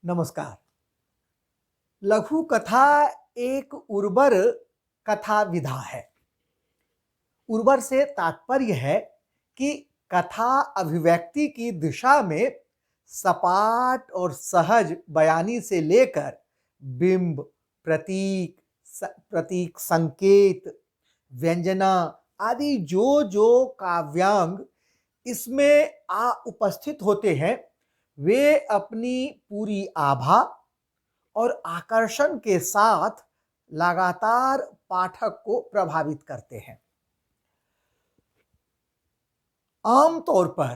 नमस्कार। लघु कथा एक उर्वर कथा विधा है। उर्वर से तात्पर्य है कि कथा अभिव्यक्ति की दिशा में सपाट और सहज बयानी से लेकर बिंब, प्रतीक, संकेत, व्यंजना आदि जो जो काव्यांग इसमें उपस्थित होते हैं, वे अपनी पूरी आभा और आकर्षण के साथ लगातार पाठक को प्रभावित करते हैं। आमतौर पर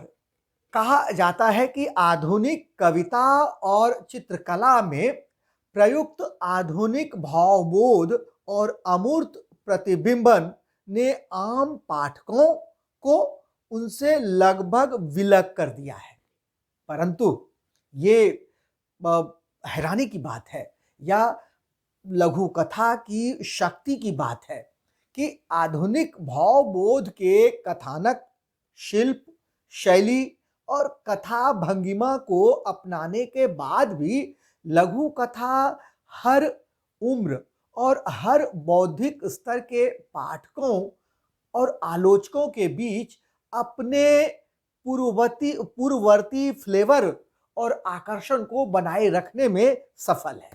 कहा जाता है कि आधुनिक कविता और चित्रकला में प्रयुक्त आधुनिक भावबोध और अमूर्त प्रतिबिंबन ने आम पाठकों को उनसे लगभग विलग कर दिया है। परंतु ये हैरानी की बात है या लघु कथा की शक्ति की बात है कि आधुनिक भावबोध के कथानक शिल्प, शैली और कथा भंगिमा को अपनाने के बाद भी लघु कथा हर उम्र और हर बौद्धिक स्तर के पाठकों और आलोचकों के बीच अपने पूर्ववर्ती फ्लेवर और आकर्षण को बनाए रखने में सफल है।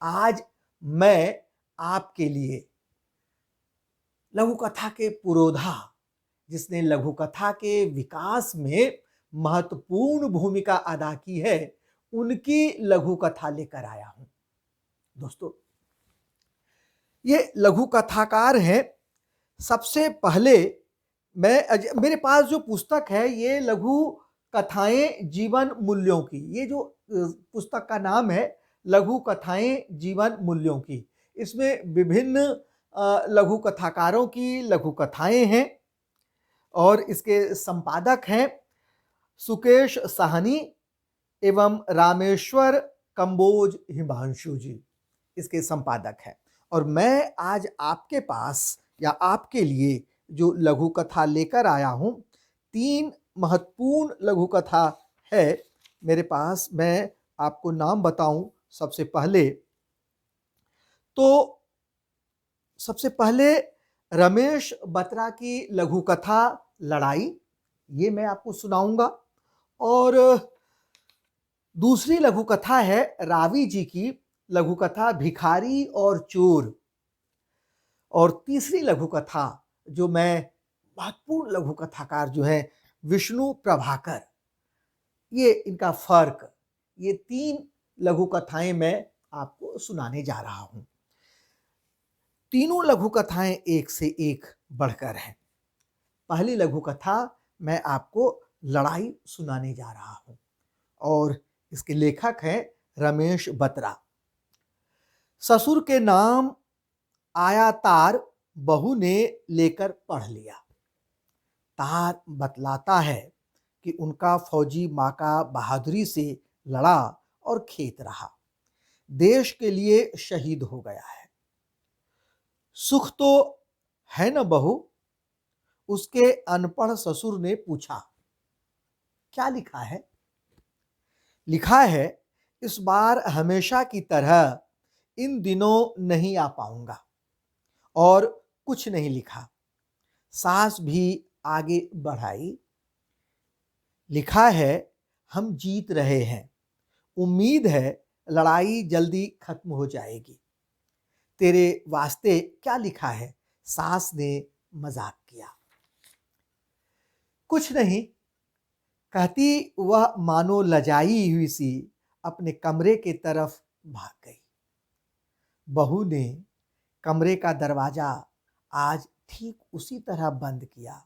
आज मैं आपके लिए लघु कथा के पुरोधा, जिसने लघु कथा के विकास में महत्वपूर्ण भूमिका अदा की है, उनकी लघु कथा लेकर आया हूं। दोस्तों, ये लघु कथाकार हैं। सबसे पहले मेरे पास जो पुस्तक है ये लघु कथाएं जीवन मूल्यों की, ये जो पुस्तक का नाम है लघु कथाएं जीवन मूल्यों की। इसमें विभिन्न लघु कथाकारों की लघु कथाएं हैं और इसके संपादक हैं सुकेश साहनी एवं रामेश्वर कंबोज हिमांशु जी, इसके संपादक हैं। और मैं आज आपके पास या आपके लिए जो लघु कथा लेकर आया हूं, 3 महत्वपूर्ण लघु कथा है मेरे पास। मैं आपको नाम बताऊं। सबसे पहले रमेश बत्रा की लघु कथा लड़ाई, ये मैं आपको सुनाऊंगा। और दूसरी लघु कथा है रावी जी की लघु कथा भिखारी और चोर। और तीसरी लघु कथा जो मैं महत्वपूर्ण लघु कथाकार जो है विष्णु प्रभाकर, ये इनका फर्क, ये 3 लघु कथाएं मैं आपको सुनाने जा रहा हूं। तीनों लघु कथाएं एक से एक बढ़कर हैं। पहली लघु कथा मैं आपको लड़ाई सुनाने जा रहा हूं और इसके लेखक हैं रमेश बत्रा। ससुर के नाम आया तार, बहू ने लेकर पढ़ लिया। तार बतलाता है कि उनका फौजी माँ का बहादुरी से लड़ा और खेत रहा, देश के लिए शहीद हो गया है। सुख तो है न बहू? उसके अनपढ़ ससुर ने पूछा। क्या लिखा है? लिखा है, इस बार हमेशा की तरह इन दिनों नहीं आ पाऊंगा। और कुछ नहीं लिखा। सास भी आगे बढ़ाई। लिखा है, हम जीत रहे हैं, उम्मीद है लड़ाई जल्दी खत्म हो जाएगी। तेरे वास्ते क्या लिखा है? सास ने मजाक किया। कुछ नहीं, कहती वह मानो लजाई हुई सी अपने कमरे की तरफ भाग गई। बहू ने कमरे का दरवाजा आज ठीक उसी तरह बंद किया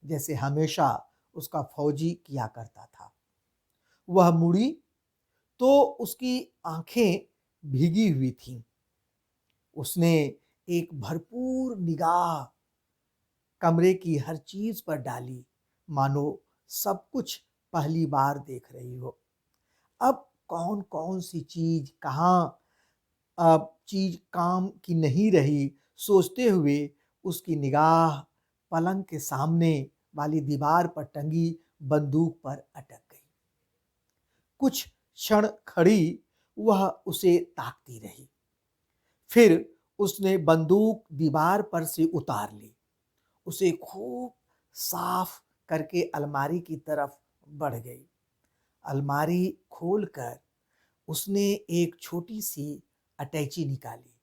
जैसे हमेशा उसका फौजी किया करता था। वह मुड़ी तो उसकी आंखें भीगी हुई थीं। उसने एक भरपूर निगाह कमरे की हर चीज पर डाली, मानो सब कुछ पहली बार देख रही हो। अब कौन कौन सी चीज कहाँ चीज काम की नहीं रही, सोचते हुए उसकी निगाह पलंग के सामने वाली दीवार पर टंगी बंदूक पर अटक गई। कुछ क्षण खड़ी वह उसे ताकती रही। फिर उसने बंदूक दीवार पर से उतार ली, उसे खूब साफ करके अलमारी की तरफ बढ़ गई। अलमारी खोलकर उसने एक छोटी सी अटैची निकाली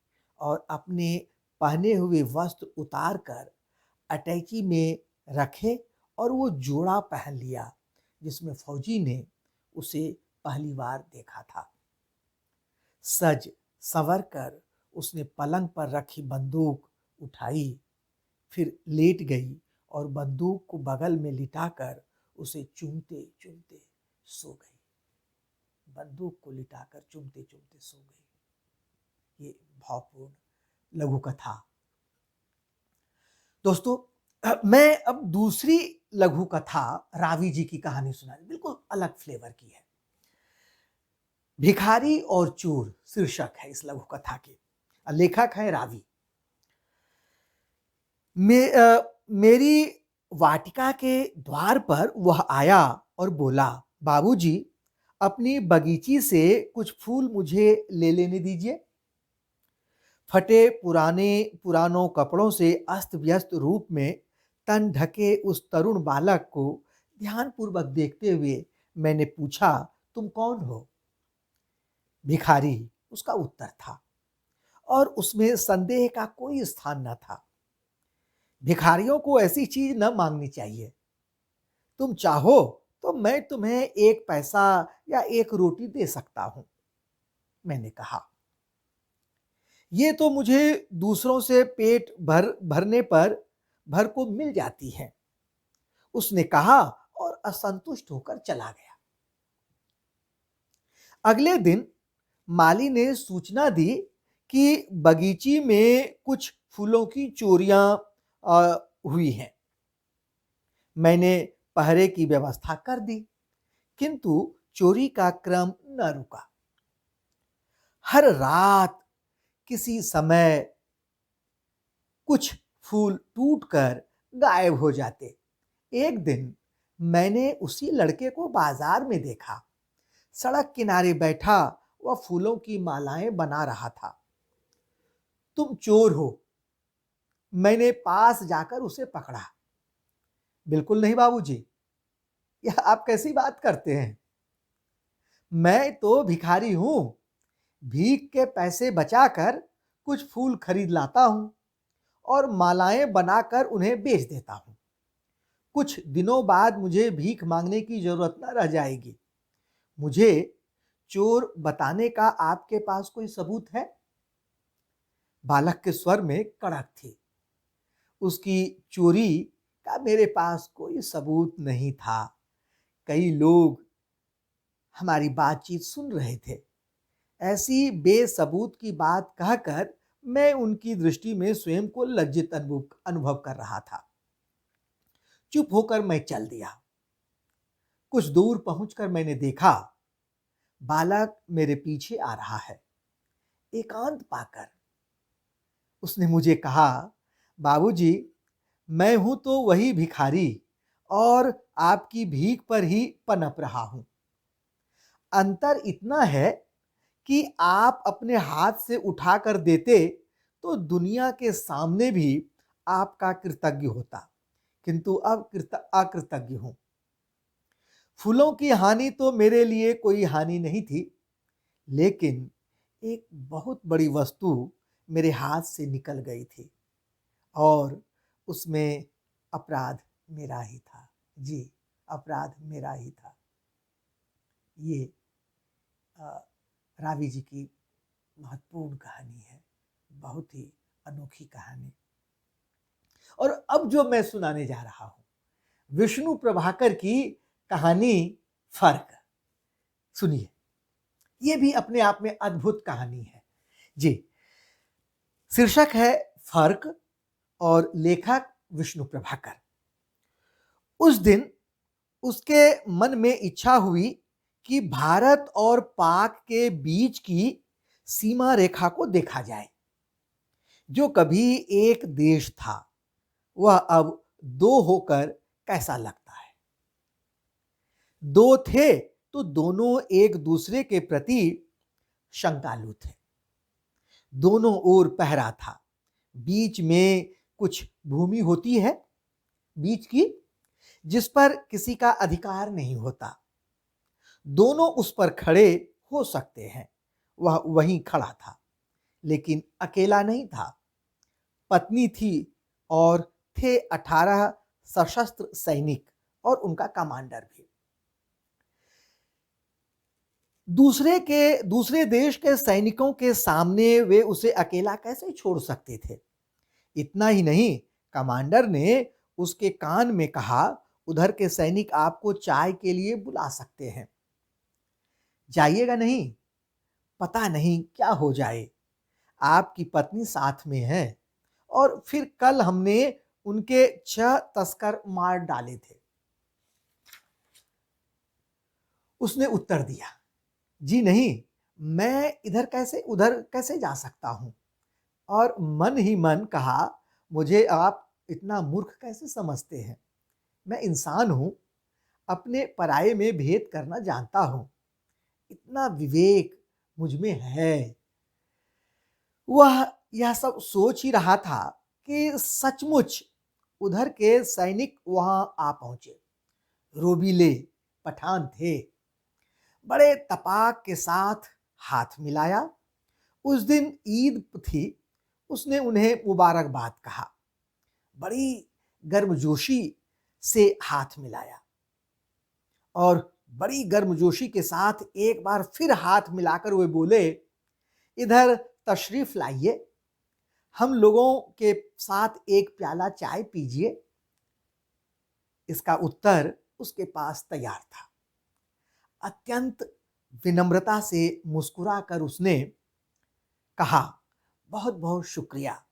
और अपने पहने हुए वस्त्र उतार कर अटैची में रखे और वो जोड़ा पहन लिया जिसमें फौजी ने उसे पहली बार देखा था। सज संवर कर उसने पलंग पर रखी बंदूक उठाई, फिर लेट गई और बंदूक को बगल में लिटाकर उसे चूमते चूमते सो गई। बंदूक को लिटाकर चूमते चूमते सो गई। ये भावपूर्ण लघु कथा। दोस्तों, मैं अब दूसरी लघु कथा रावी जी की कहानी सुनानी, बिल्कुल अलग फ्लेवर की है। भिखारी और चोर शीर्षक है इस लघु कथा के। लेखक है रावी। मेरी वाटिका के द्वार पर वह आया और बोला, बाबूजी, अपनी बगीची से कुछ फूल मुझे ले लेने दीजिए। फटे पुरानों कपड़ों से अस्त व्यस्त रूप में तन ढके उस तरुण बालक को ध्यानपूर्वक देखते हुए मैंने पूछा, तुम कौन हो? भिखारी उसका उत्तर था और उसमें संदेह का कोई स्थान न था। भिखारियों को ऐसी चीज न मांगनी चाहिए। तुम चाहो तो मैं तुम्हें एक पैसा या एक रोटी दे सकता हूं, मैंने कहा। ये तो मुझे दूसरों से पेट भरने पर भर को मिल जाती है, उसने कहा और असंतुष्ट होकर चला गया। अगले दिन माली ने सूचना दी कि बगीची में कुछ फूलों की चोरियां हुई हैं। मैंने पहरे की व्यवस्था कर दी, किंतु चोरी का क्रम न रुका। हर रात किसी समय कुछ फूल टूटकर गायब हो जाते। एक दिन मैंने उसी लड़के को बाजार में देखा। सड़क किनारे बैठा वह फूलों की मालाएं बना रहा था। तुम चोर हो, मैंने पास जाकर उसे पकड़ा। बिल्कुल नहीं बाबूजी, यह आप कैसी बात करते हैं? मैं तो भिखारी हूं, भीख के पैसे बचाकर कुछ फूल खरीद लाता हूं और मालाएं बनाकर उन्हें बेच देता हूं। कुछ दिनों बाद मुझे भीख मांगने की जरूरत न रह जाएगी। मुझे चोर बताने का आपके पास कोई सबूत है? बालक के स्वर में कड़क थी। उसकी चोरी का मेरे पास कोई सबूत नहीं था। कई लोग हमारी बातचीत सुन रहे थे। ऐसी बेसबूत की बात कहकर मैं उनकी दृष्टि में स्वयं को लज्जित अनुभव कर रहा था। चुप होकर मैं चल दिया। कुछ दूर पहुंचकर मैंने देखा बालक मेरे पीछे आ रहा है। एकांत पाकर उसने मुझे कहा, बाबूजी, मैं हूं तो वही भिखारी और आपकी भीख पर ही पनप रहा हूं। अंतर इतना है कि आप अपने हाथ से उठा कर देते तो दुनिया के सामने भी आपका कृतज्ञ होता, किंतु अब अकृतज्ञ हूं। फूलों की हानि तो मेरे लिए कोई हानि नहीं थी, लेकिन एक बहुत बड़ी वस्तु मेरे हाथ से निकल गई थी और उसमें अपराध मेरा ही था। जी, अपराध मेरा ही था। ये रावी जी की महत्वपूर्ण कहानी है, बहुत ही अनोखी कहानी। और अब जो मैं सुनाने जा रहा हूं, विष्णु प्रभाकर की कहानी फर्क। सुनिए, ये भी अपने आप में अद्भुत कहानी है। जी, शीर्षक है फर्क और लेखक विष्णु प्रभाकर। उस दिन उसके मन में इच्छा हुई कि भारत और पाक के बीच की सीमा रेखा को देखा जाए। जो कभी एक देश था वह अब दो होकर कैसा लगता है। दो थे तो दोनों एक दूसरे के प्रति शंकालु थे। दोनों ओर पहरा था। बीच में कुछ भूमि होती है, बीच की, जिस पर किसी का अधिकार नहीं होता। दोनों उस पर खड़े हो सकते हैं। वह वहीं खड़ा था, लेकिन अकेला नहीं था। पत्नी थी और थे 18 सशस्त्र सैनिक और उनका कमांडर भी। दूसरे देश के सैनिकों के सामने वे उसे अकेला कैसे छोड़ सकते थे। इतना ही नहीं, कमांडर ने उसके कान में कहा, उधर के सैनिक आपको चाय के लिए बुला सकते हैं, जाइएगा नहीं, पता नहीं क्या हो जाए। आपकी पत्नी साथ में है और फिर कल हमने उनके 6 तस्कर मार डाले थे। उसने उत्तर दिया, जी नहीं, मैं उधर कैसे जा सकता हूं। और मन ही मन कहा, मुझे आप इतना मूर्ख कैसे समझते हैं। मैं इंसान हूं, अपने पराये में भेद करना जानता हूं। इतना विवेक मुझ में है। वह यह सब सोच ही रहा था कि सचमुच उधर के सैनिक वहां आ पहुंचे। रोबीले पठान थे। बड़े तपाक के साथ हाथ मिलाया। उस दिन ईद थी। उसने उन्हें मुबारकबाद कहा। बड़ी गर्मजोशी से हाथ मिलाया और बड़ी गर्मजोशी के साथ एक बार फिर हाथ मिलाकर वे बोले, इधर तशरीफ लाइए, हम लोगों के साथ एक प्याला चाय पीजिए। इसका उत्तर उसके पास तैयार था। अत्यंत विनम्रता से मुस्कुराकर उसने कहा, बहुत बहुत शुक्रिया,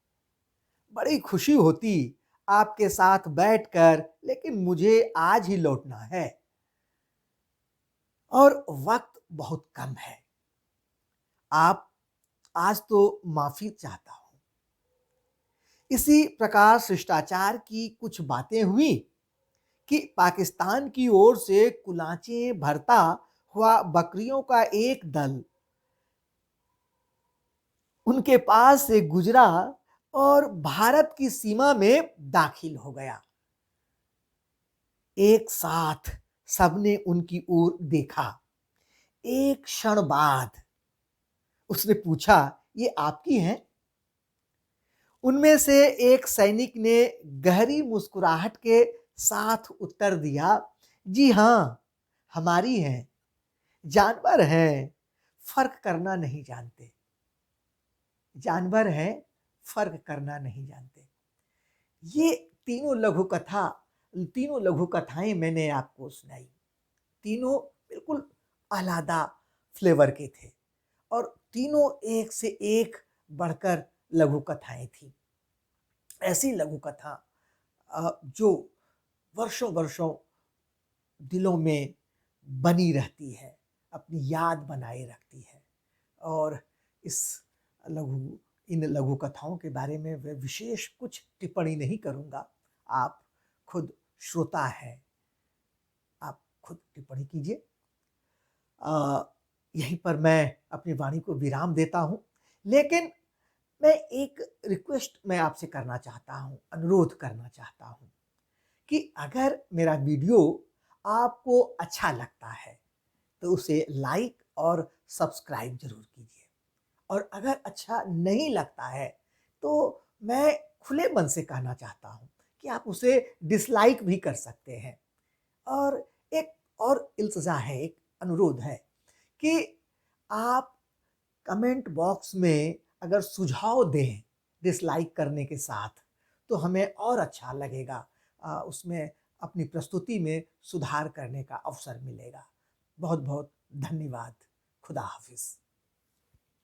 बड़ी खुशी होती आपके साथ बैठकर, लेकिन मुझे आज ही लौटना है और वक्त बहुत कम है। आप आज तो माफी चाहता हूं। इसी प्रकार शिष्टाचार की कुछ बातें हुई कि पाकिस्तान की ओर से कुलांचे भरता हुआ बकरियों का एक दल उनके पास से गुजरा और भारत की सीमा में दाखिल हो गया। एक साथ सबने उनकी ओर देखा। एक क्षण बाद उसने पूछा, ये आपकी हैं? उनमें से एक सैनिक ने गहरी मुस्कुराहट के साथ उत्तर दिया, जी हां, हमारी हैं। जानवर हैं, फर्क करना नहीं जानते। जानवर हैं, फर्क करना नहीं जानते। ये तीनों लघु कथाएं मैंने आपको सुनाई। तीनों बिल्कुल अलग फ्लेवर के थे और तीनों एक से एक बढ़कर लघु कथाएं थी। ऐसी लघु कथा जो वर्षों वर्षों दिलों में बनी रहती है, अपनी याद बनाए रखती है। और इस लघु इन लघु कथाओं के बारे में मैं विशेष कुछ टिप्पणी नहीं करूँगा। आप खुद श्रोता हैं, आप खुद टिप्पणी कीजिए। यहीं पर मैं अपनी वाणी को विराम देता हूँ, लेकिन मैं एक रिक्वेस्ट मैं आपसे करना चाहता हूँ, अनुरोध करना चाहता हूँ कि अगर मेरा वीडियो आपको अच्छा लगता है तो उसे लाइक और सब्सक्राइब जरूर कीजिए। और अगर अच्छा नहीं लगता है तो मैं खुले मन से कहना चाहता हूँ कि आप उसे डिसलाइक भी कर सकते हैं। और एक और इल्तिजा है, एक अनुरोध है कि आप कमेंट बॉक्स में अगर सुझाव दें डिसलाइक करने के साथ, तो हमें और अच्छा लगेगा। उसमें अपनी प्रस्तुति में सुधार करने का अवसर मिलेगा। बहुत बहुत धन्यवाद। खुदा हाफिज़।